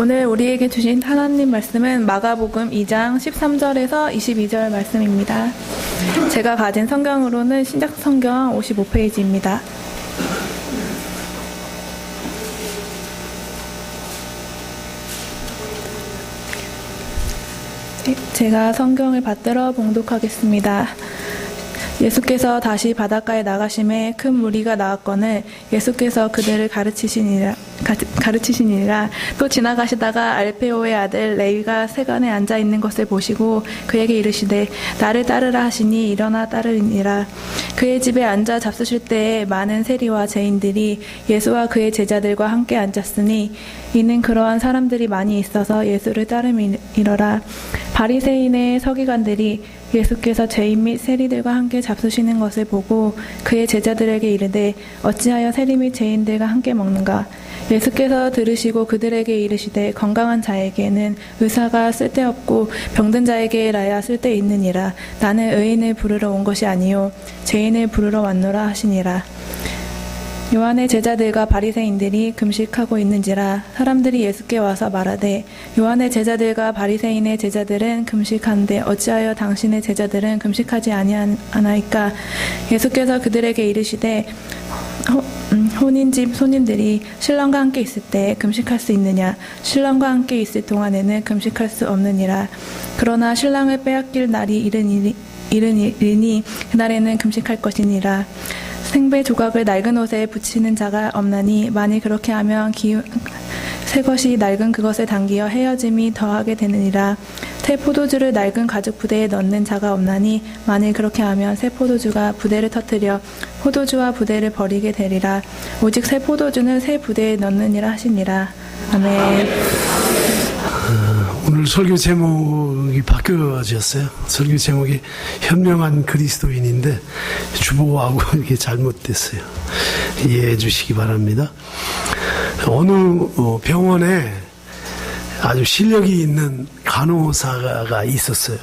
오늘 우리에게 주신 하나님 말씀은 마가복음 2장 13절에서 22절 말씀입니다. 제가 가진 성경으로는 신약성경 55페이지입니다. 제가 성경을 받들어 봉독하겠습니다. 예수께서 다시 바닷가에 나가심에 큰 무리가 나왔거늘 예수께서 그들을 가르치시니라. 또 지나가시다가 알페오의 아들 레위가 세간에 앉아 있는 것을 보시고 그에게 이르시되 나를 따르라 하시니 일어나 따르니라. 그의 집에 앉아 잡수실 때에 많은 세리와 죄인들이 예수와 그의 제자들과 함께 앉았으니 이는 그러한 사람들이 많이 있어서 예수를 따름이러라. 바리새인의 서기관들이 예수께서 죄인 및 세리들과 함께 잡수시는 것을 보고 그의 제자들에게 이르되 어찌하여 세리 및 죄인들과 함께 먹는가? 예수께서 들으시고 그들에게 이르시되 건강한 자에게는 의사가 쓸데없고 병든 자에게라야 쓸데있느니라. 나는 의인을 부르러 온 것이 아니요 죄인을 부르러 왔노라 하시니라. 요한의 제자들과 바리새인들이 금식하고 있는지라. 사람들이 예수께 와서 말하되 요한의 제자들과 바리새인의 제자들은 금식하는데 어찌하여 당신의 제자들은 금식하지 아니하나이까? 예수께서 그들에게 이르시되 혼인집 손님들이 신랑과 함께 있을 때 금식할 수 있느냐? 신랑과 함께 있을 동안에는 금식할 수 없느니라. 그러나 신랑을 빼앗길 날이 이르니 그날에는 금식할 것이니라. 생배 조각을 낡은 옷에 붙이는 자가 없나니 만일 그렇게 하면 새 것이 낡은 그것을 당기어 헤어짐이 더하게 되느니라. 새 포도주를 낡은 가죽 부대에 넣는 자가 없나니 만일 그렇게 하면 새 포도주가 부대를 터뜨려 포도주와 부대를 버리게 되리라. 오직 새 포도주는 새 부대에 넣느니라 하시니라. 아멘. 오늘 설교 제목이 바뀌어졌어요. 설교 제목이 현명한 그리스도인인데 주보하고 이게 잘못됐어요. 이해해 주시기 바랍니다. 어느 병원에 아주 실력이 있는 간호사가 있었어요.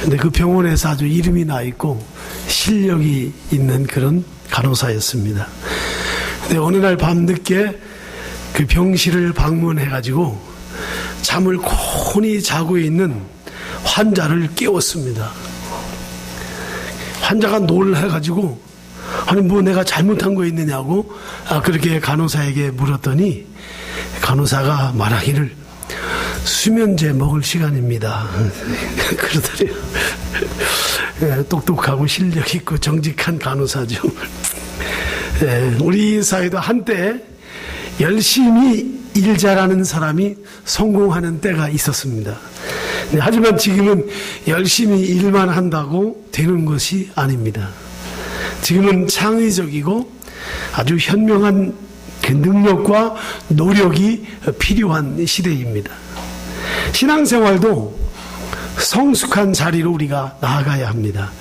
근데 그 병원에서 아주 이름이 나 있고 실력이 있는 그런 간호사였습니다. 근데 어느 날 밤늦게 그 병실을 방문해가지고 잠을 곤히 자고 있는 환자를 깨웠습니다. 환자가 놀라가지고 아니 뭐 내가 잘못한 거 있느냐고 그렇게 간호사에게 물었더니 간호사가 말하기를 수면제 먹을 시간입니다. 그러더래요. 똑똑하고 실력 있고 정직한 간호사죠. 우리 사회도 한때 열심히 일 잘하는 사람이 성공하는 때가 있었습니다. 하지만 지금은 열심히 일만 한다고 되는 것이 아닙니다. 지금은 창의적이고 아주 현명한 그 능력과 노력이 필요한 시대입니다. 신앙생활도 성숙한 자리로 우리가 나아가야 합니다.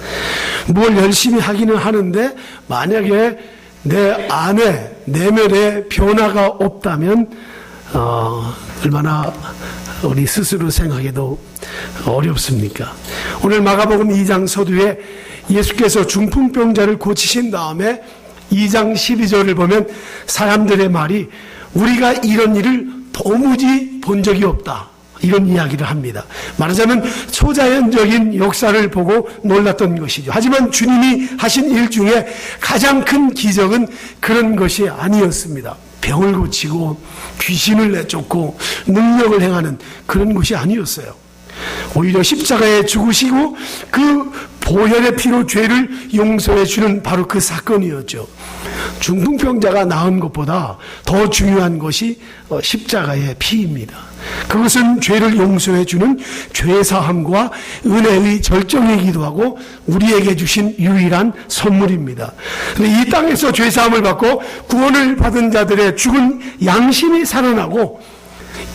뭘 열심히 하기는 하는데 만약에 내 안에 내면에 변화가 없다면 얼마나 우리 스스로 생각해도 어렵습니까? 오늘 마가복음 2장 서두에 예수께서 중풍병자를 고치신 다음에 2장 12절을 보면 사람들의 말이 우리가 이런 일을 도무지 본 적이 없다. 이런 이야기를 합니다. 말하자면 초자연적인 역사를 보고 놀랐던 것이죠. 하지만 주님이 하신 일 중에 가장 큰 기적은 그런 것이 아니었습니다. 병을 고치고 귀신을 내쫓고 능력을 행하는 그런 것이 아니었어요. 오히려 십자가에 죽으시고 그 보혈의 피로 죄를 용서해 주는 바로 그 사건이었죠. 중풍병자가 나은 것보다 더 중요한 것이 십자가의 피입니다. 그것은 죄를 용서해 주는 죄사함과 은혜의 절정이기도 하고 우리에게 주신 유일한 선물입니다. 그런데 이 땅에서 죄사함을 받고 구원을 받은 자들의 죽은 양심이 살아나고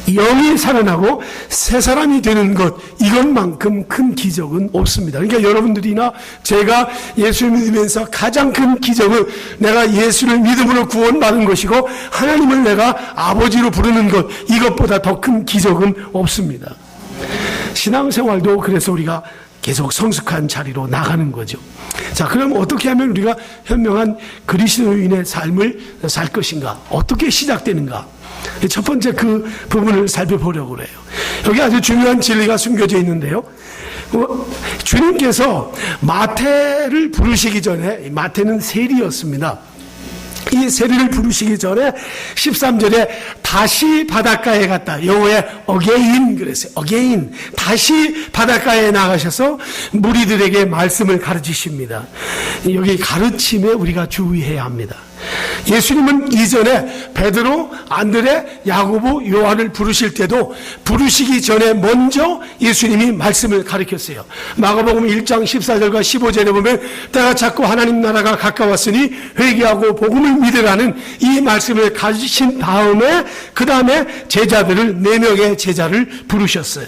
영이 살아나고 새 사람이 되는 것, 이것만큼 큰 기적은 없습니다. 그러니까 여러분들이나 제가 예수를 믿으면서 가장 큰 기적은 내가 예수를 믿음으로 구원받은 것이고 하나님을 내가 아버지로 부르는 것, 이것보다 더 큰 기적은 없습니다. 신앙생활도 그래서 우리가 계속 성숙한 자리로 나가는 거죠. 자, 그럼 어떻게 하면 우리가 현명한 그리스도인의 삶을 살 것인가? 어떻게 시작되는가? 첫 번째 그 부분을 살펴보려고 그래요. 여기 아주 중요한 진리가 숨겨져 있는데요. 주님께서 마태를 부르시기 전에, 마태는 세리였습니다. 이 세리를 부르시기 전에 13절에 다시 바닷가에 갔다. 영어에 again 그랬어요. again. 다시 바닷가에 나가셔서 무리들에게 말씀을 가르치십니다. 여기 가르침에 우리가 주의해야 합니다. 예수님은 이전에 베드로, 안드레, 야고보, 요한을 부르실 때도 부르시기 전에 먼저 예수님이 말씀을 가르쳤어요. 마가복음 1장 14절과 15절에 보면 때가 찼고 하나님 나라가 가까웠으니 회개하고 복음을 믿으라는 이 말씀을 가르치신 다음에 그 다음에 제자들을 4명의 제자를 부르셨어요.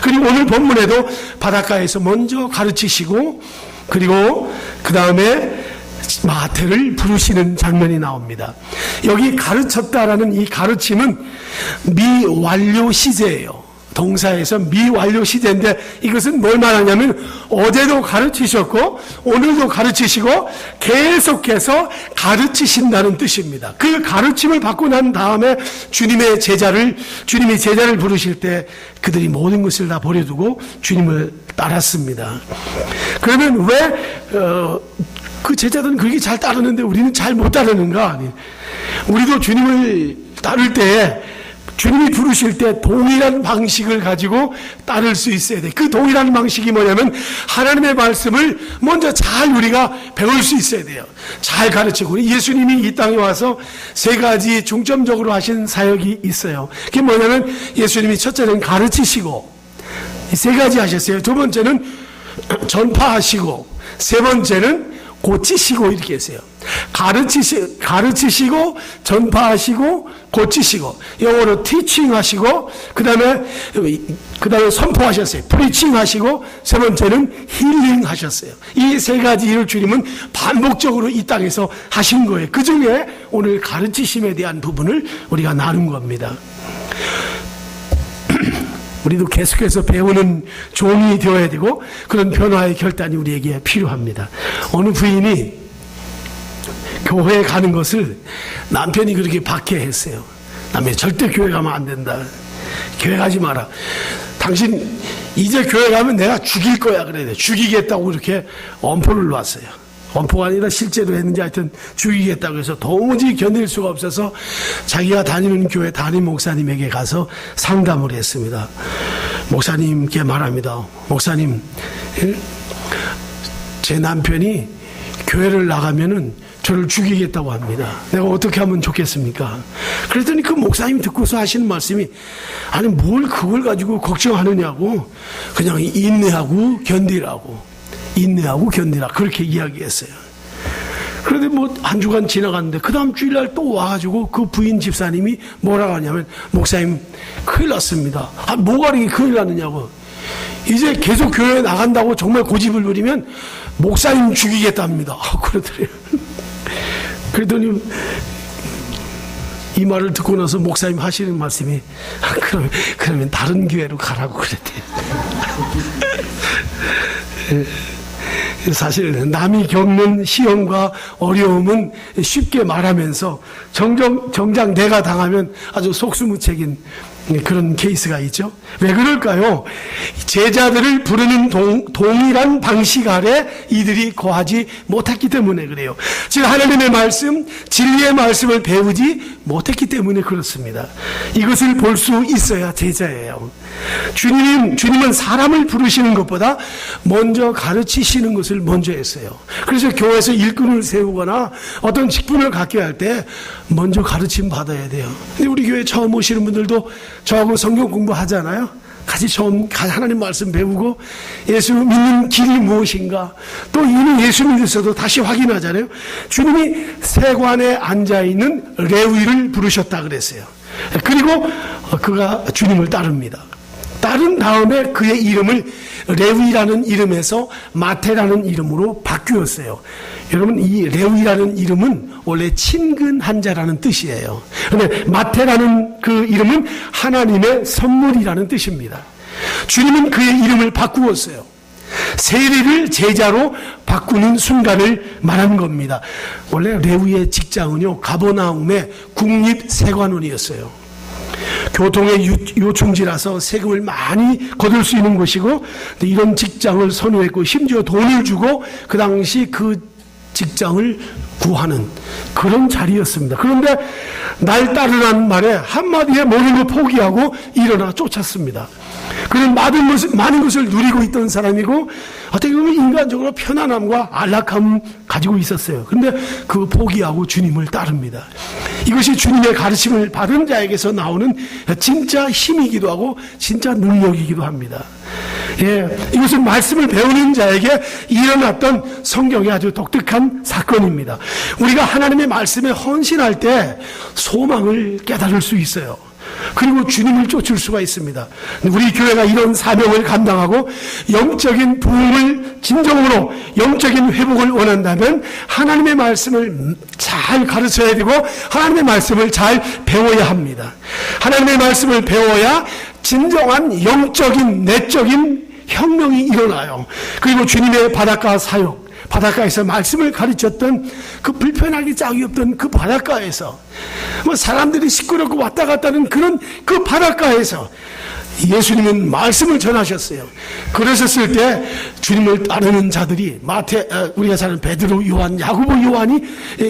그리고 오늘 본문에도 바닷가에서 먼저 가르치시고 그리고 그 다음에 마태를 부르시는 장면이 나옵니다. 여기 가르쳤다라는 이 가르침은 미완료 시제예요. 동사에서 미완료 시제인데 이것은 뭘 말하냐면 어제도 가르치셨고 오늘도 가르치시고 계속해서 가르치신다는 뜻입니다. 그 가르침을 받고 난 다음에 주님이 제자를 부르실 때 그들이 모든 것을 다 버려두고 주님을 따랐습니다. 그러면 왜 그 제자들은 그렇게 잘 따르는데 우리는 잘 못 따르는가? 우리도 주님을 따를 때 주님이 부르실 때 동일한 방식을 가지고 따를 수 있어야 돼. 그 동일한 방식이 뭐냐면 하나님의 말씀을 먼저 잘 우리가 배울 수 있어야 돼요. 잘 가르치고. 예수님이 이 땅에 와서 3가지 중점적으로 하신 사역이 있어요. 그게 뭐냐면 예수님이 첫째는 가르치시고 3가지 하셨어요. 2번째는 전파하시고 3번째는 고치시고 이렇게 했어요. 가르치시고 전파하시고 고치시고 영어로 teaching 하시고 그 다음에 선포하셨어요. preaching 하시고 3번째는 healing 하셨어요. 이 3가지 일을 주님은 반복적으로 이 땅에서 하신 거예요. 그 중에 오늘 가르치심에 대한 부분을 우리가 나눈 겁니다. 우리도 계속해서 배우는 종이 되어야 되고 그런 변화의 결단이 우리에게 필요합니다. 어느 부인이 교회에 가는 것을 남편이 그렇게 박해했어요. 남편이 절대 교회 가면 안 된다. 교회 가지 마라. 당신 이제 교회 가면 내가 죽일 거야 그래야 돼. 죽이겠다고 이렇게 엄포를 놨어요. 엄포가 아니라 실제로 했는지 하여튼 죽이겠다고 해서 도무지 견딜 수가 없어서 자기가 다니는 교회 담임 목사님에게 가서 상담을 했습니다. 목사님께 말합니다. 목사님, 제 남편이 교회를 나가면은 저를 죽이겠다고 합니다. 내가 어떻게 하면 좋겠습니까? 그랬더니 그 목사님이 듣고서 하시는 말씀이 아니 뭘 그걸 가지고 걱정하느냐고 그냥 인내하고 견디라 그렇게 이야기했어요. 그런데 뭐 한 주간 지나갔는데 그 다음 주일날 또 와가지고 그 부인 집사님이 뭐라고 하냐면 목사님 큰일 났습니다. 뭐가 이렇게 큰일 났느냐고. 이제 계속 교회에 나간다고 정말 고집을 부리면 목사님 죽이겠답니다. 그러더래요. 그랬더니 이 말을 듣고 나서 목사님 하시는 말씀이 그러면 다른 교회로 가라고 그랬대요. 사실 남이 겪는 시험과 어려움은 쉽게 말하면서 정작 내가 당하면 아주 속수무책인 그런 케이스가 있죠. 왜 그럴까요? 제자들을 부르는 동일한 방식 아래 이들이 거하지 못했기 때문에 그래요. 즉 하나님의 말씀, 진리의 말씀을 배우지 못했기 때문에 그렇습니다. 이것을 볼 수 있어야 제자예요. 주님은 사람을 부르시는 것보다 먼저 가르치시는 것을 먼저 했어요. 그래서 교회에서 일꾼을 세우거나 어떤 직분을 갖게 할 때 먼저 가르침 받아야 돼요. 근데 우리 교회 처음 오시는 분들도 저하고 성경 공부하잖아요. 같이 처음 하나님 말씀 배우고 예수 믿는 길이 무엇인가 또 이미 예수 믿었어도 다시 확인하잖아요. 주님이 세관에 앉아있는 레위를 부르셨다 그랬어요. 그리고 그가 주님을 따릅니다. 따른 다음에 그의 이름을 레위라는 이름에서 마태라는 이름으로 바뀌었어요. 여러분 이 레위라는 이름은 원래 친근한 자라는 뜻이에요. 그런데 마태라는 그 이름은 하나님의 선물이라는 뜻입니다. 주님은 그의 이름을 바꾸었어요. 세리를 제자로 바꾸는 순간을 말하는 겁니다. 원래 레위의 직장은요, 가버나움의 국립세관원이었어요. 교통의 요충지라서 세금을 많이 거둘 수 있는 곳이고, 이런 직장을 선호했고, 심지어 돈을 주고 그 당시 그 직장을 구하는 그런 자리였습니다. 그런데 날 따르라는 말에 한마디에 모든 걸 포기하고 일어나 쫓았습니다. 그는 많은 것을 누리고 있던 사람이고, 어떻게 보면 인간적으로 편안함과 안락함을 가지고 있었어요. 그런데 그 포기하고 주님을 따릅니다. 이것이 주님의 가르침을 받은 자에게서 나오는 진짜 힘이기도 하고 진짜 능력이기도 합니다. 예, 이것은 말씀을 배우는 자에게 일어났던 성경의 아주 독특한 사건입니다. 우리가 하나님의 말씀에 헌신할 때 소망을 깨달을 수 있어요. 그리고 주님을 쫓을 수가 있습니다. 우리 교회가 이런 사명을 감당하고 영적인 부흥을 진정으로 영적인 회복을 원한다면 하나님의 말씀을 잘 가르쳐야 되고 하나님의 말씀을 잘 배워야 합니다. 하나님의 말씀을 배워야 진정한 영적인 내적인 혁명이 일어나요. 그리고 주님의 바닷가 사역, 바닷가에서 말씀을 가르쳤던 그 불편하기 짝이 없던 그 바닷가에서 사람들이 시끄럽고 왔다 갔다 하는 그런 그 바닷가에서 예수님은 말씀을 전하셨어요. 그러셨을 때 주님을 따르는 자들이 우리가 사는 베드로, 요한, 야고보, 요한이,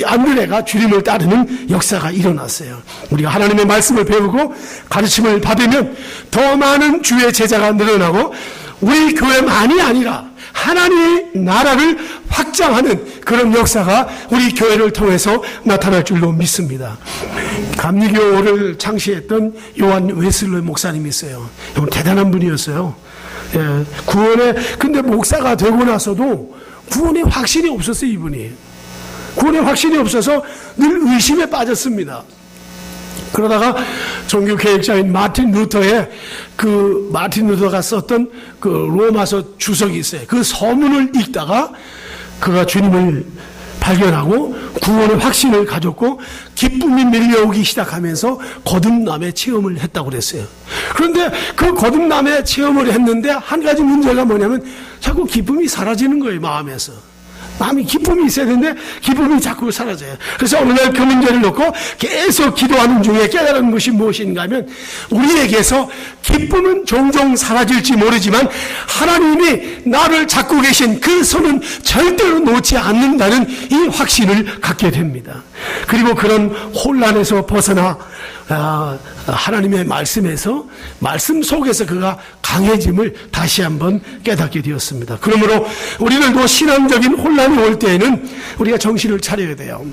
안드레가 주님을 따르는 역사가 일어났어요. 우리가 하나님의 말씀을 배우고 가르침을 받으면 더 많은 주의 제자가 늘어나고 우리 교회만이 아니라 하나님의 나라를 확장하는 그런 역사가 우리 교회를 통해서 나타날 줄로 믿습니다. 감리교를 창시했던 요한 웨슬리 목사님이 있어요. 대단한 분이었어요. 예, 근데 목사가 되고 나서도 구원의 확신이 없었어요, 이분이. 구원의 확신이 없어서 늘 의심에 빠졌습니다. 그러다가 종교개혁자인 마틴 루터가 썼던 그 로마서 주석이 있어요. 그 서문을 읽다가 그가 주님을 발견하고 구원의 확신을 가졌고 기쁨이 밀려오기 시작하면서 거듭남의 체험을 했다고 그랬어요. 그런데 그 거듭남의 체험을 했는데 한 가지 문제가 뭐냐면 자꾸 기쁨이 사라지는 거예요, 마음에서. 마음이 기쁨이 있어야 되는데 기쁨이 자꾸 사라져요. 그래서 어느 날 그 문제를 놓고 계속 기도하는 중에 깨달은 것이 무엇인가 하면 우리에게서 기쁨은 종종 사라질지 모르지만 하나님이 나를 잡고 계신 그 손은 절대로 놓지 않는다는 이 확신을 갖게 됩니다. 그리고 그런 혼란에서 벗어나 하나님의 말씀 속에서 그가 강해짐을 다시 한번 깨닫게 되었습니다. 그러므로 우리들도 신앙적인 혼란이 올 때에는 우리가 정신을 차려야 돼요.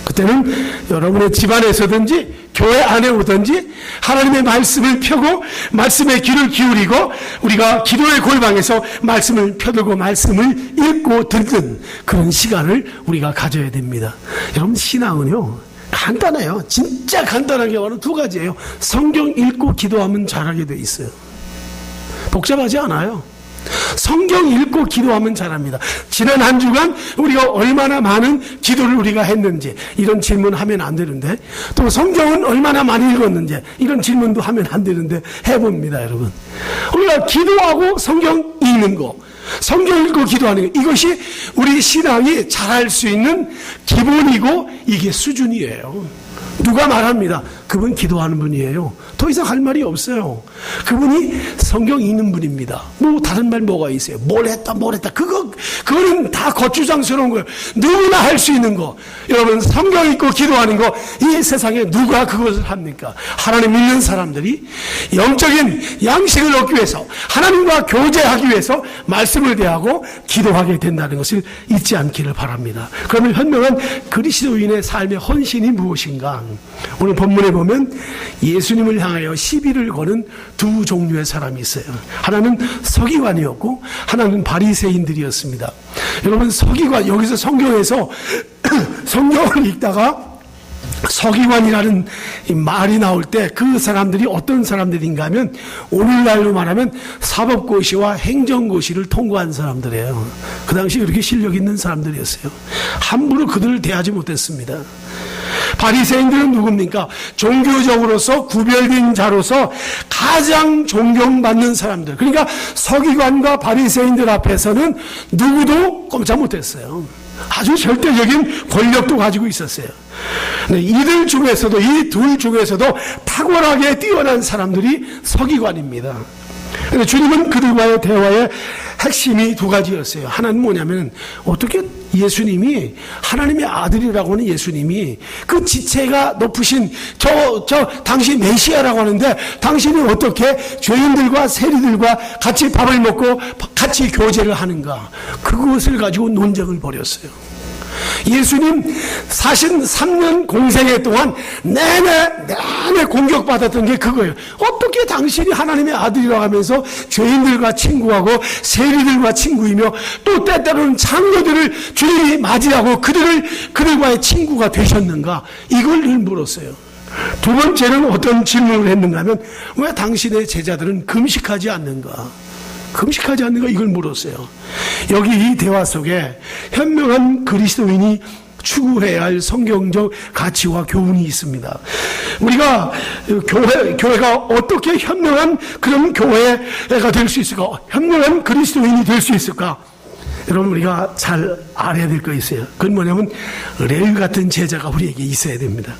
그때는 여러분의 집안에서든지 교회 안에 오든지 하나님의 말씀을 펴고 말씀에 귀를 기울이고 우리가 기도의 골방에서 말씀을 펴들고 말씀을 읽고 듣는 그런 시간을 우리가 가져야 됩니다. 여러분, 신앙은요 간단해요. 진짜 간단하게 말하면 두 가지예요. 성경 읽고 기도하면 잘하게 돼 있어요. 복잡하지 않아요. 성경 읽고 기도하면 잘합니다. 지난 한 주간 우리가 얼마나 많은 기도를 우리가 했는지 이런 질문하면 안 되는데, 또 성경은 얼마나 많이 읽었는지 이런 질문도 하면 안 되는데 해봅니다. 여러분, 우리가 기도하고 성경 읽는 거, 성경 읽고 기도하는 것, 이것이 우리 신앙이 잘할 수 있는 기본이고 이게 수준이에요. 누가 말합니다. 그분 기도하는 분이에요. 더 이상 할 말이 없어요. 그분이 성경 읽는 분입니다. 뭐 다른 말 뭐가 있어요? 뭘 했다. 그거는 다 거추장스러운 거예요. 누구나 할 수 있는 거. 여러분, 성경 읽고 기도하는 거, 이 세상에 누가 그것을 합니까? 하나님 믿는 사람들이 영적인 양식을 얻기 위해서, 하나님과 교제하기 위해서 말씀을 대하고 기도하게 된다는 것을 잊지 않기를 바랍니다. 그러면 현명한 그리스도인의 삶의 헌신이 무엇인가? 오늘 본문에 보면 예수님을 향하여 시비를 거는 두 종류의 사람이 있어요. 하나는 서기관이었고 하나는 바리새인들이었습니다. 여러분, 서기관, 여기서 성경에서 성경을 읽다가 서기관이라는 말이 나올 때 그 사람들이 어떤 사람들인가 하면 오늘날로 말하면 사법고시와 행정고시를 통과한 사람들이에요. 그 당시 그렇게 실력 있는 사람들이었어요. 함부로 그들을 대하지 못했습니다. 바리새인들은 누굽니까? 종교적으로서 구별된 자로서 가장 존경받는 사람들, 그러니까 서기관과 바리새인들 앞에서는 누구도 꼼짝 못했어요. 아주 절대적인 권력도 가지고 있었어요. 근데 이들 중에서도, 이 둘 중에서도 탁월하게 뛰어난 사람들이 서기관입니다. 근데 주님은 그들과의 대화의 핵심이 두 가지였어요. 하나는 뭐냐면, 어떻게 예수님이, 하나님의 아들이라고 하는 예수님이 그 지체가 높으신 당신 메시아라고 하는데, 당신이 어떻게 죄인들과 세리들과 같이 밥을 먹고 같이 교제를 하는가? 그것을 가지고 논쟁을 벌였어요. 예수님 43년 공생애 동안 내내 공격받았던 게 그거예요. 어떻게 당신이 하나님의 아들이라고 하면서 죄인들과 친구하고 세리들과 친구이며 또 때때로는 장녀들을 주님이 맞이하고 그들과의 친구가 되셨는가? 이걸 늘 물었어요. 두 번째는 어떤 질문을 했는가 하면, 왜 당신의 제자들은 금식하지 않는가? 금식하지 않는가? 이걸 물었어요. 여기 이 대화 속에 현명한 그리스도인이 추구해야 할 성경적 가치와 교훈이 있습니다. 우리가 교회가 어떻게 현명한 그런 교회가 될 수 있을까? 현명한 그리스도인이 될 수 있을까? 여러분, 우리가 잘 알아야 될 거 있어요. 그건 뭐냐면, 레위 같은 제자가 우리에게 있어야 됩니다.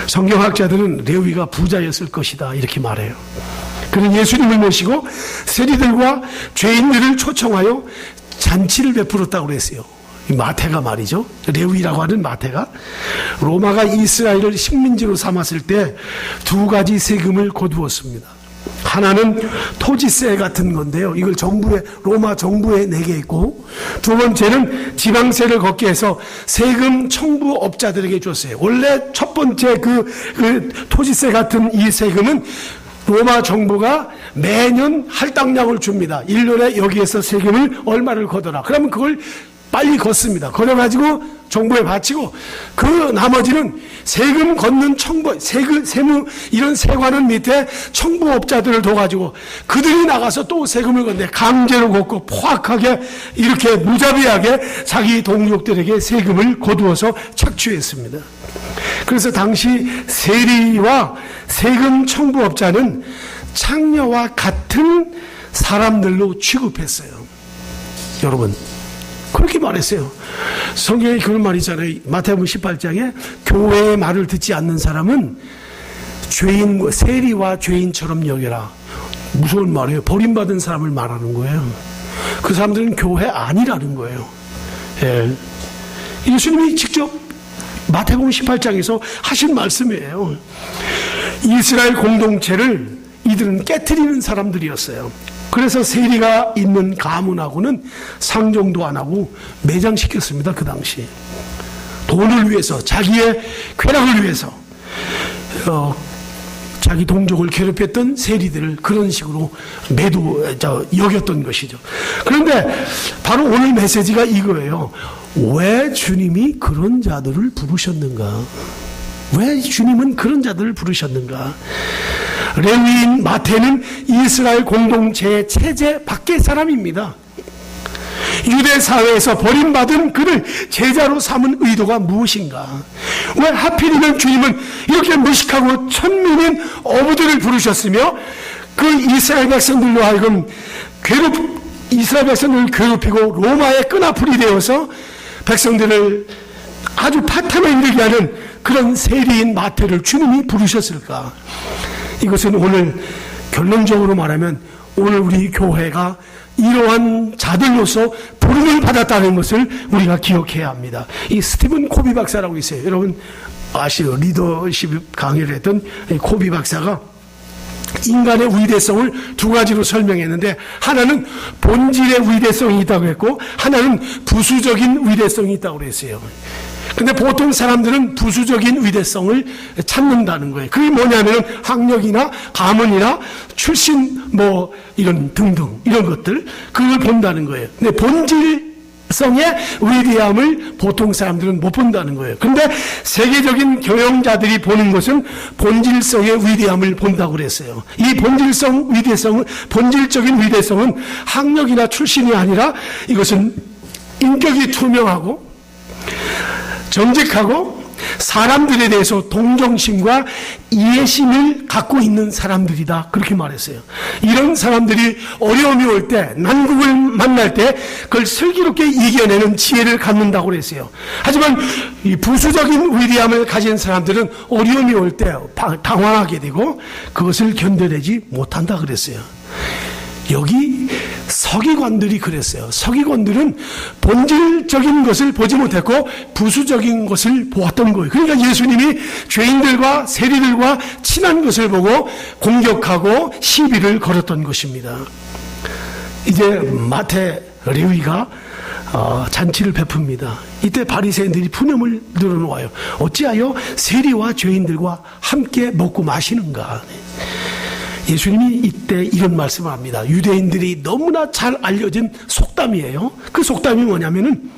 성경학자들은 레위가 부자였을 것이다, 이렇게 말해요. 그는 예수님을 모시고 세리들과 죄인들을 초청하여 잔치를 베풀었다고 그랬어요. 마태가 말이죠. 레위라고 하는 마태가 로마가 이스라엘을 식민지로 삼았을 때 두 가지 세금을 거두었습니다. 하나는 토지세 같은 건데요. 이걸 로마 정부에 내게 했고, 두 번째는 지방세를 걷게 해서 세금 청부업자들에게 줬어요. 원래 첫 번째 그 토지세 같은 이 세금은 로마 정부가 매년 할당량을 줍니다. 1년에 여기에서 세금을 얼마를 걷어라. 그러면 그걸 빨리 걷습니다. 걸어가지고 정부에 바치고, 그 나머지는 세금 걷는 세무, 이런 세관원 밑에 청부업자들을 둬가지고 그들이 나가서 또 세금을 걷는데, 강제로 걷고 포악하게 이렇게 무자비하게 자기 동족들에게 세금을 거두어서 착취했습니다. 그래서 당시 세리와 세금 청부업자는 창녀와 같은 사람들로 취급했어요. 여러분, 그렇게 말했어요. 성경에 그런 말이 있잖아요. 마태복음 18장에 교회의 말을 듣지 않는 사람은 세리와 죄인처럼 여겨라. 무서운 말이에요. 버림받은 사람을 말하는 거예요. 그 사람들은 교회 아니라는 거예요. 예. 예수님이 직접 마태복음 18장에서 하신 말씀이에요. 이스라엘 공동체를 이들은 깨트리는 사람들이었어요. 그래서 세리가 있는 가문하고는 상종도 안 하고 매장시켰습니다. 그 당시 돈을 위해서, 자기의 쾌락을 위해서 자기 동족을 괴롭혔던 세리들을 그런 식으로 여겼던 것이죠. 그런데 바로 오늘 메시지가 이거예요. 왜 주님이 그런 자들을 부르셨는가? 왜 주님은 그런 자들을 부르셨는가? 레위인 마태는 이스라엘 공동체의 체제 밖의 사람입니다. 유대 사회에서 버림받은 그를 제자로 삼은 의도가 무엇인가? 왜 하필이면 주님은 이렇게 무식하고 천민인 어부들을 부르셨으며, 그 이스라엘 백성들로 하여금 이스라엘 백성들을 괴롭히고 로마의 끈앞풀이 되어서 백성들을 아주 파탄에 이르게 하는 그런 세리인 마태를 주님이 부르셨을까? 이것은 오늘 결론적으로 말하면, 오늘 우리 교회가 이러한 자들로서 부름을 받았다는 것을 우리가 기억해야 합니다. 이 스티븐 코비 박사라고 있어요. 여러분 아시죠? 리더십 강의를 했던 코비 박사가 인간의 위대성을 두 가지로 설명했는데, 하나는 본질의 위대성이 있다고 했고, 하나는 부수적인 위대성이 있다고 그랬어요. 근데 보통 사람들은 부수적인 위대성을 찾는다는 거예요. 그게 뭐냐면 학력이나 가문이나 출신 이런 등등 이런 것들, 그걸 본다는 거예요. 근데 본질성의 위대함을 보통 사람들은 못 본다는 거예요. 근데 세계적인 경영자들이 보는 것은 본질성의 위대함을 본다고 그랬어요. 이 본질적인 위대성은 학력이나 출신이 아니라 이것은 인격이 투명하고 정직하고 사람들에 대해서 동정심과 이해심을 갖고 있는 사람들이다. 그렇게 말했어요. 이런 사람들이 어려움이 올 때, 난국을 만날 때 그걸 슬기롭게 이겨내는 지혜를 갖는다고 그랬어요. 하지만 이 부수적인 위대함을 가진 사람들은 어려움이 올 때 당황하게 되고 그것을 견뎌내지 못한다 그랬어요. 여기 서기관들이 그랬어요. 서기관들은 본질적인 것을 보지 못했고 부수적인 것을 보았던 거예요. 그러니까 예수님이 죄인들과 세리들과 친한 것을 보고 공격하고 시비를 걸었던 것입니다. 이제 마태, 레위가 잔치를 베풉니다. 이때 바리새인들이 푸념을 늘어놓아요. 어찌하여 세리와 죄인들과 함께 먹고 마시는가? 예수님이 이때 이런 말씀을 합니다. 유대인들이 너무나 잘 알려진 속담이에요. 그 속담이 뭐냐면은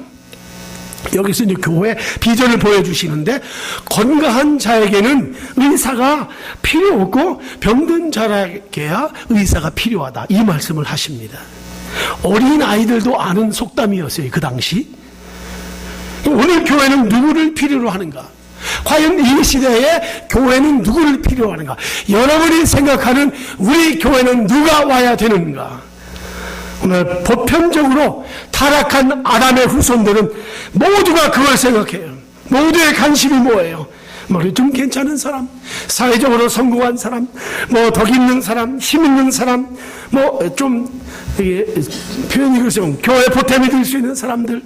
여기서 이제 교회 비전을 보여주시는데, 건강한 자에게는 의사가 필요 없고 병든 자에게야 의사가 필요하다, 이 말씀을 하십니다. 어린 아이들도 아는 속담이었어요, 그 당시. 오늘 교회는 누구를 필요로 하는가? 과연 이 시대에 교회는 누구를 필요로 하는가? 여러분이 생각하는 우리 교회는 누가 와야 되는가? 오늘 보편적으로 타락한 아담의 후손들은 모두가 그걸 생각해요. 모두의 관심이 뭐예요? 머리 좀 괜찮은 사람, 사회적으로 성공한 사람, 뭐 덕 있는 사람, 힘 있는 사람, 뭐 좀 표현이 그렇죠. 교회 보탬이 될 수 있는 사람들,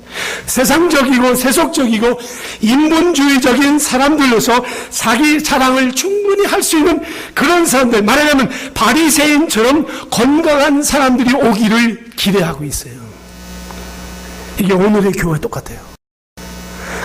세상적이고 세속적이고 인본주의적인 사람들로서 자기 자랑을 충분히 할 수 있는 그런 사람들, 말하자면 바리새인처럼 건강한 사람들이 오기를 기대하고 있어요. 이게 오늘의 교회 똑같아요.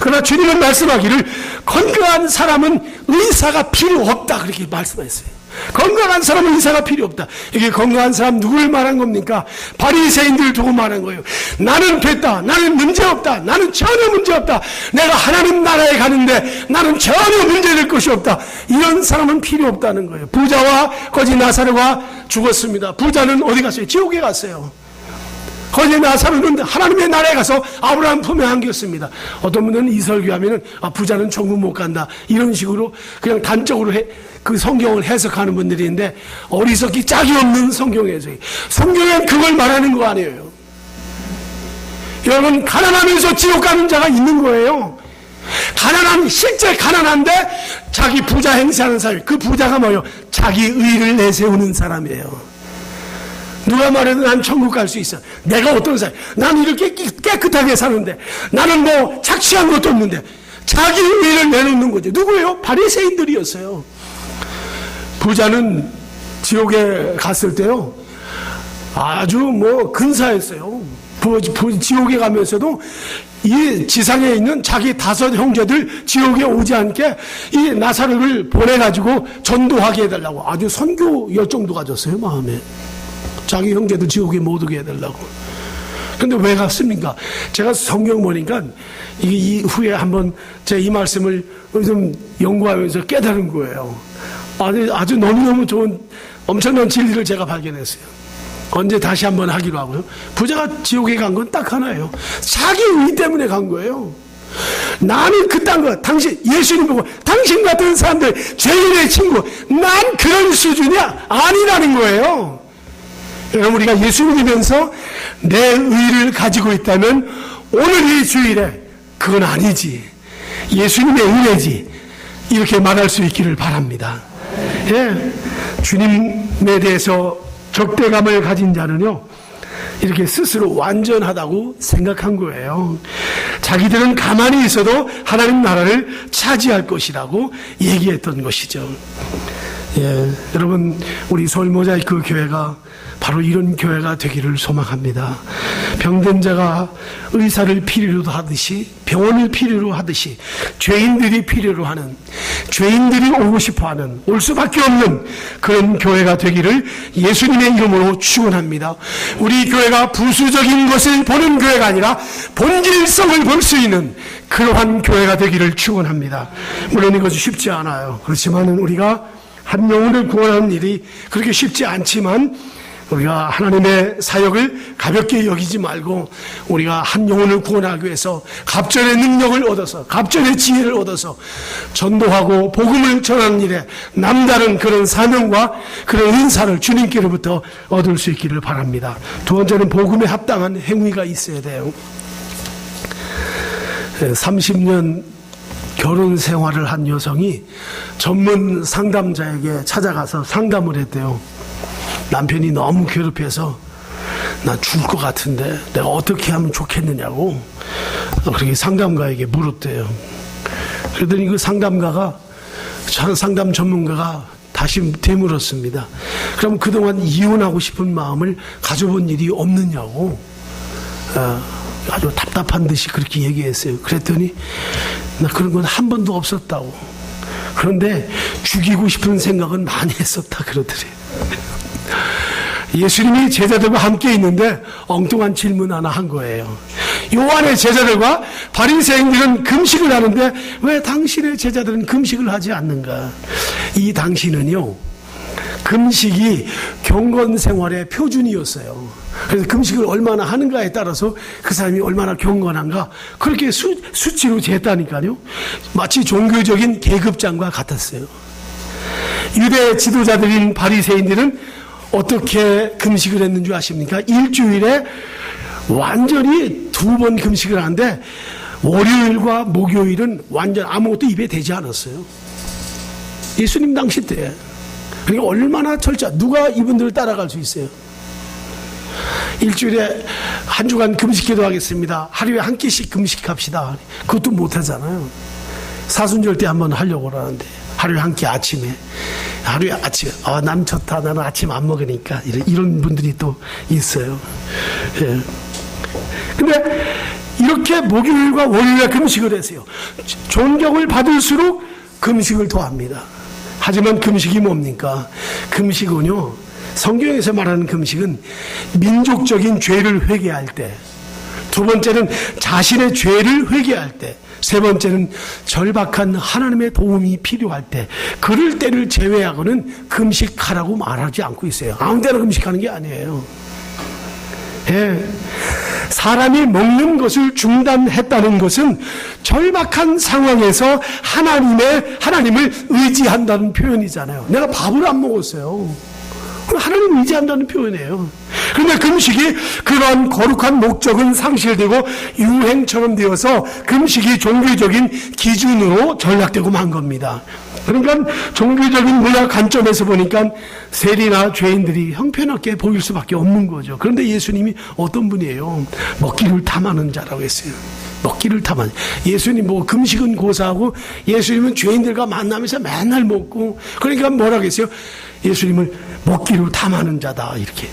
그러나 주님은 말씀하기를 건강한 사람은 의사가 필요 없다, 그렇게 말씀하셨어요. 건강한 사람은 의사가 필요 없다. 이게 건강한 사람 누구를 말한 겁니까? 바리새인들 두고 말한 거예요. 나는 됐다, 나는 문제없다, 나는 전혀 문제없다, 내가 하나님 나라에 가는데 나는 전혀 문제될 것이 없다, 이런 사람은 필요 없다는 거예요. 부자와 거지 나사로가 죽었습니다. 부자는 어디 갔어요? 지옥에 갔어요. 거기 나사로는 하나님의 나라에 가서 아브라함 품에 안겼습니다. 어떤 분들은 이 설교하면은 부자는 천국 못 간다, 이런 식으로 그냥 단적으로 그 성경을 해석하는 분들이 있는데, 어리석기 짝이 없는 성경 해석이. 성경엔 그걸 말하는 거 아니에요. 여러분, 가난하면서 지옥 가는 자가 있는 거예요. 실제 가난한데 자기 부자 행세하는 사람, 그 부자가 뭐예요? 자기 의를 내세우는 사람이에요. 누가 말해도 난 천국 갈 수 있어, 내가 어떤 사람, 난 이렇게 깨끗하게 사는데, 나는 뭐 착취한 것도 없는데, 자기 의를 내놓는 거죠. 누구예요? 바리새인들이었어요. 부자는 지옥에 갔을 때요, 아주 뭐 근사했어요. 지옥에 가면서도 이 지상에 있는 자기 5 형제들 지옥에 오지 않게 이 나사로를 보내가지고 전도하게 해달라고 아주 선교 열정도 가졌어요, 마음에. 자기 형제도 지옥에 못 오게 해달라고. 근데 왜 갔습니까? 제가 성경 보니까 이 후에 한번 제가 이 말씀을 좀 연구하면서 깨달은 거예요. 아주 너무너무 좋은 엄청난 진리를 제가 발견했어요. 언제 다시 한번 하기로 하고요. 부자가 지옥에 간 건 딱 하나예요. 자기 의 때문에 간 거예요. 나는 그딴 거, 당신, 예수님 보고 당신 같은 사람들 죄인의 친구, 난 그런 수준이야 아니라는 거예요. 여러분, 우리가 예수 믿으면서 내 의를 가지고 있다면 오늘 이 주일에 그건 아니지, 예수님의 은혜지, 이렇게 말할 수 있기를 바랍니다. 예, 주님에 대해서 적대감을 가진 자는요, 이렇게 스스로 완전하다고 생각한 거예요. 자기들은 가만히 있어도 하나님 나라를 차지할 것이라고 얘기했던 것이죠. 예, 여러분, 우리 서울 모자이크 교회가 바로 이런 교회가 되기를 소망합니다. 병든 자가 의사를 필요로 하듯이, 병원을 필요로 하듯이, 죄인들이 필요로 하는, 죄인들이 오고 싶어하는, 올 수밖에 없는 그런 교회가 되기를 예수님의 이름으로 축원합니다. 우리 교회가 부수적인 것을 보는 교회가 아니라 본질성을 볼 수 있는 그러한 교회가 되기를 축원합니다. 물론 이것이 쉽지 않아요. 그렇지만 우리가 한 영혼을 구원하는 일이 그렇게 쉽지 않지만 우리가 하나님의 사역을 가볍게 여기지 말고 우리가 한 영혼을 구원하기 위해서 갑절의 능력을 얻어서 갑절의 지혜를 얻어서 전도하고 복음을 전하는 일에 남다른 그런 사명과 그런 은사를 주님께로부터 얻을 수 있기를 바랍니다. 두 번째는 복음에 합당한 행위가 있어야 돼요. 30년 결혼 생활을 한 여성이 전문 상담자에게 찾아가서 상담을 했대요. 남편이 너무 괴롭혀서 나 죽을 것 같은데 내가 어떻게 하면 좋겠느냐고 그렇게 상담가에게 물었대요. 그러더니 그 상담가가 상담 전문가가 다시 되물었습니다. 그럼 그동안 이혼하고 싶은 마음을 가져본 일이 없느냐고 아주 답답한 듯이 그렇게 얘기했어요. 그랬더니 나 그런 건 한 번도 없었다고. 그런데 죽이고 싶은 생각은 많이 했었다 그러더래요. 예수님이 제자들과 함께 있는데 엉뚱한 질문 하나 한 거예요. 요한의 제자들과 바리새인들은 금식을 하는데 왜 당신의 제자들은 금식을 하지 않는가? 이 당신은요, 금식이 경건 생활의 표준이었어요. 그래서 금식을 얼마나 하는가에 따라서 그 사람이 얼마나 경건한가 그렇게 수치로 쟀다니까요. 마치 종교적인 계급장과 같았어요. 유대 지도자들인 바리새인들은 어떻게 금식을 했는 줄 아십니까? 일주일에 완전히 2번 금식을 하는데 월요일과 목요일은 완전 아무것도 입에 대지 않았어요. 예수님 당시 때. 그러니까 얼마나 누가 이분들을 따라갈 수 있어요? 일주일에 한 주간 금식 기도하겠습니다. 하루에 한 끼씩 금식합시다. 그것도 못하잖아요. 사순절 때 한번 하려고 그러는데 하루에 한 끼 아침에 남 좋다 나는 아침 안 먹으니까 이런 분들이 또 있어요. 예. 근데 이렇게 목요일과 월요일에 금식을 했어요. 존경을 받을수록 금식을 더합니다. 하지만 금식이 뭡니까? 금식은요, 성경에서 말하는 금식은 민족적인 죄를 회개할 때, 두 번째는 자신의 죄를 회개할 때, 세 번째는 절박한 하나님의 도움이 필요할 때, 그럴 때를 제외하고는 금식하라고 말하지 않고 있어요. 아무 데나 금식하는 게 아니에요. 예. 사람이 먹는 것을 중단했다는 것은 절박한 상황에서 하나님을 의지한다는 표현이잖아요. 내가 밥을 안 먹었어요. 하나님을 의지한다는 표현이에요. 그런데 금식이 그러한 거룩한 목적은 상실되고 유행처럼 되어서 금식이 종교적인 기준으로 전락되고 만 겁니다. 그러니까 종교적인 문화 관점에서 보니까 세리나 죄인들이 형편없게 보일 수밖에 없는 거죠. 그런데 예수님이 어떤 분이에요? 먹기를 탐하는 자라고 했어요. 먹기를 탐하는. 예수님 금식은 고사하고 예수님은 죄인들과 만나면서 맨날 먹고, 그러니까 뭐라고 했어요? 예수님을 먹기를 탐하는 자다, 이렇게.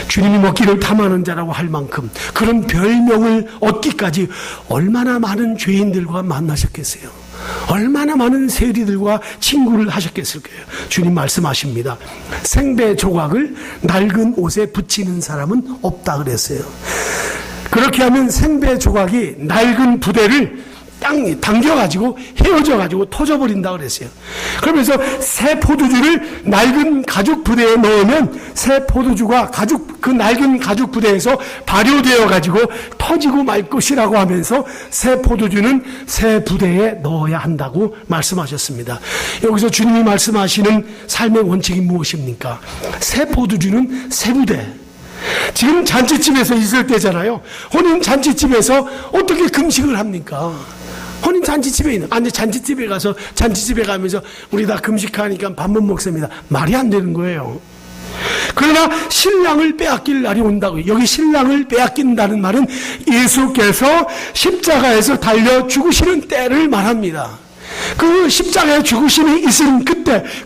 주님이 먹기를 탐하는 자라고 할 만큼 그런 별명을 얻기까지 얼마나 많은 죄인들과 만나셨겠어요? 얼마나 많은 세리들과 친구를 하셨겠을까요? 주님 말씀하십니다. 생배 조각을 낡은 옷에 붙이는 사람은 없다 그랬어요. 그렇게 하면 생배 조각이 낡은 부대를 당겨가지고 헤어져가지고 터져버린다 그랬어요. 그러면서 새 포도주를 낡은 가죽 부대에 넣으면 새 포도주가 그 낡은 가죽 부대에서 발효되어가지고 터지고 말 것이라고 하면서 새 포도주는 새 부대에 넣어야 한다고 말씀하셨습니다. 여기서 주님이 말씀하시는 삶의 원칙이 무엇입니까? 새 포도주는 새 부대. 지금 잔치집에서 있을 때잖아요. 혼인 잔치집에서 어떻게 금식을 합니까? 혼인 잔치집에 잔치집에 가면서 우리 다 금식하니까 밥 못 먹습니다. 말이 안 되는 거예요. 그러나 신랑을 빼앗길 날이 온다고요. 여기 신랑을 빼앗긴다는 말은 예수께서 십자가에서 달려 죽으시는 때를 말합니다. 그 십자가에 죽으심이 있은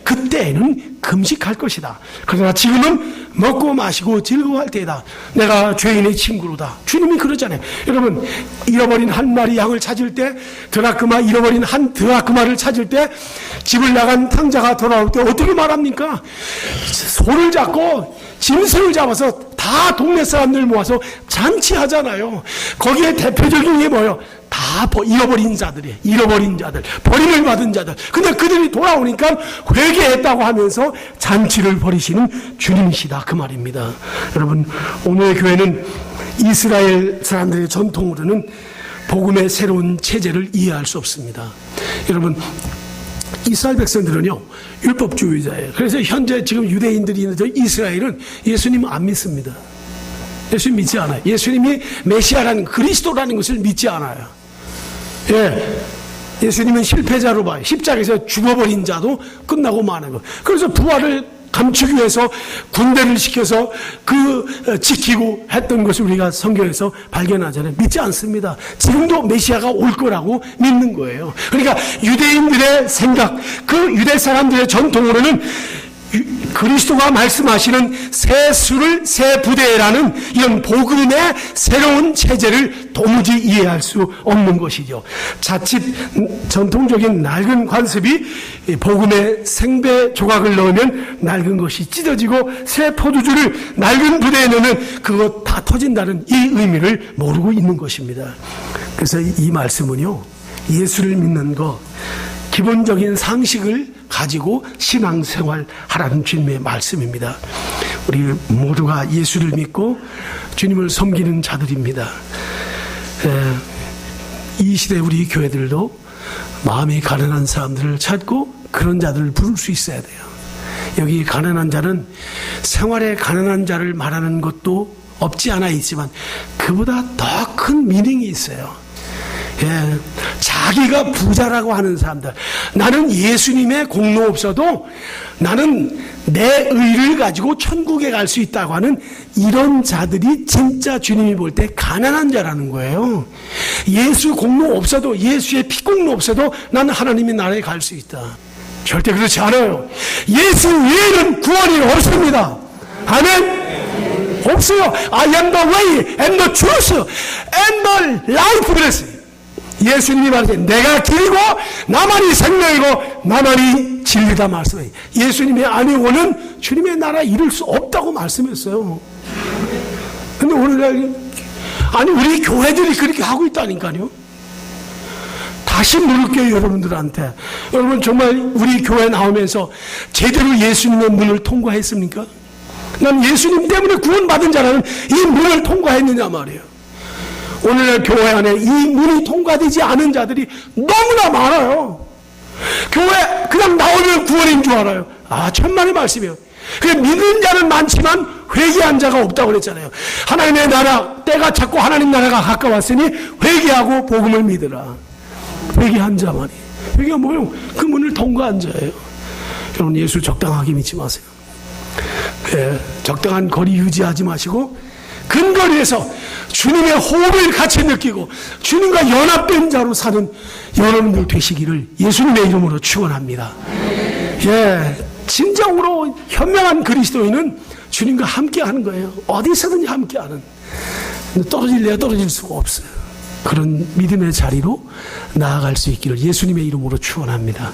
그때에는 금식할 것이다. 그러나 지금은 먹고 마시고 즐거워할 때다. 내가 죄인의 친구로다. 주님이 그러잖아요. 여러분, 잃어버린 한 마리 양을 찾을 때, 잃어버린 한 드라크마를 찾을 때, 집을 나간 탕자가 돌아올 때 어떻게 말합니까? 소를 잡고 짐승을 잡아서 다 동네 사람들 모아서 잔치하잖아요. 거기에 대표적인 게 뭐예요? 다 다 잃어버린 자들이에요. 잃어버린 자들, 버림을 받은 자들. 근데 그들이 돌아오니까 회개했다고 하면서 잔치를 벌이시는 주님이시다, 그 말입니다. 여러분, 오늘의 교회는 이스라엘 사람들의 전통으로는 복음의 새로운 체제를 이해할 수 없습니다. 여러분, 이스라엘 백성들은요, 율법주의자예요. 그래서 현재 지금 유대인들이 있는 저 이스라엘은 예수님을 안 믿습니다. 예수님 믿지 않아요. 예수님이 메시아라는, 그리스도라는 것을 믿지 않아요. 예. 예수님은 실패자로 봐요. 십자가에서 죽어버린 자도 끝나고 마는 거. 그래서 부활을 감추기 위해서 군대를 시켜서 지키고 했던 것을 우리가 성경에서 발견하잖아요. 믿지 않습니다. 지금도 메시아가 올 거라고 믿는 거예요. 그러니까 유대인들의 생각, 그 유대 사람들의 전통으로는 그리스도가 말씀하시는 새 수를 새 부대라는 이런 복음의 새로운 체제를 도무지 이해할 수 없는 것이죠. 자칫 전통적인 낡은 관습이 복음의 생배 조각을 넣으면 낡은 것이 찢어지고 새 포도주를 낡은 부대에 넣으면 그거 다 터진다는 이 의미를 모르고 있는 것입니다. 그래서 이 말씀은요, 예수를 믿는 것, 기본적인 상식을 가지고 신앙생활 하라는 주님의 말씀입니다. 우리 모두가 예수를 믿고 주님을 섬기는 자들입니다. 이 시대 우리 교회들도 마음이 가난한 사람들을 찾고 그런 자들을 부를 수 있어야 돼요. 여기 가난한 자는 생활에 가난한 자를 말하는 것도 없지 않아 있지만 그보다 더 큰 미닝이 있어요. 예, 자기가 부자라고 하는 사람들, 나는 예수님의 공로 없어도 나는 내 의를 가지고 천국에 갈 수 있다고 하는 이런 자들이 진짜 주님이 볼 때 가난한 자라는 거예요. 예수 공로 없어도, 예수의 피 공로 없어도 나는 하나님의 나라에 갈 수 있다. 절대 그렇지 않아요. 예수 외에는 구원이 없습니다. 아멘? 없어요. I am the way and the truth and the life. 그랬어요. 예수님이 말하세요. 내가 길이고 나만이 생명이고 나만이 진리다 말씀해요. 예수님이 아니고는 주님의 나라 이룰 수 없다고 말씀했어요. 근데 오늘날 우리 교회들이 그렇게 하고 있다니까요. 다시 물을게요, 여러분들한테. 여러분 정말 우리 교회 나오면서 제대로 예수님의 문을 통과했습니까? 난 예수님 때문에 구원받은 자라는 이 문을 통과했느냐 말이에요. 오늘날 교회 안에 이 문이 통과되지 않은 자들이 너무나 많아요. 교회 그냥 나오면 구원인 줄 알아요. 천만의 말씀이에요. 믿는 자는 많지만 회개한 자가 없다고 그랬잖아요. 하나님의 나라, 때가 찼고 하나님 나라가 가까웠으니 회개하고 복음을 믿으라. 회개한 자만이. 회개가 뭐예요? 그 문을 통과한 자예요. 여러분, 예수 적당하게 믿지 마세요. 적당한 거리 유지하지 마시고 근거리에서 주님의 호흡을 같이 느끼고 주님과 연합된 자로 사는 여러분들 되시기를 예수님의 이름으로 축원합니다. 진정으로 현명한 그리스도인은 주님과 함께하는 거예요. 어디서든지 함께하는. 떨어질래야 떨어질 수가 없어요. 그런 믿음의 자리로 나아갈 수 있기를 예수님의 이름으로 축원합니다.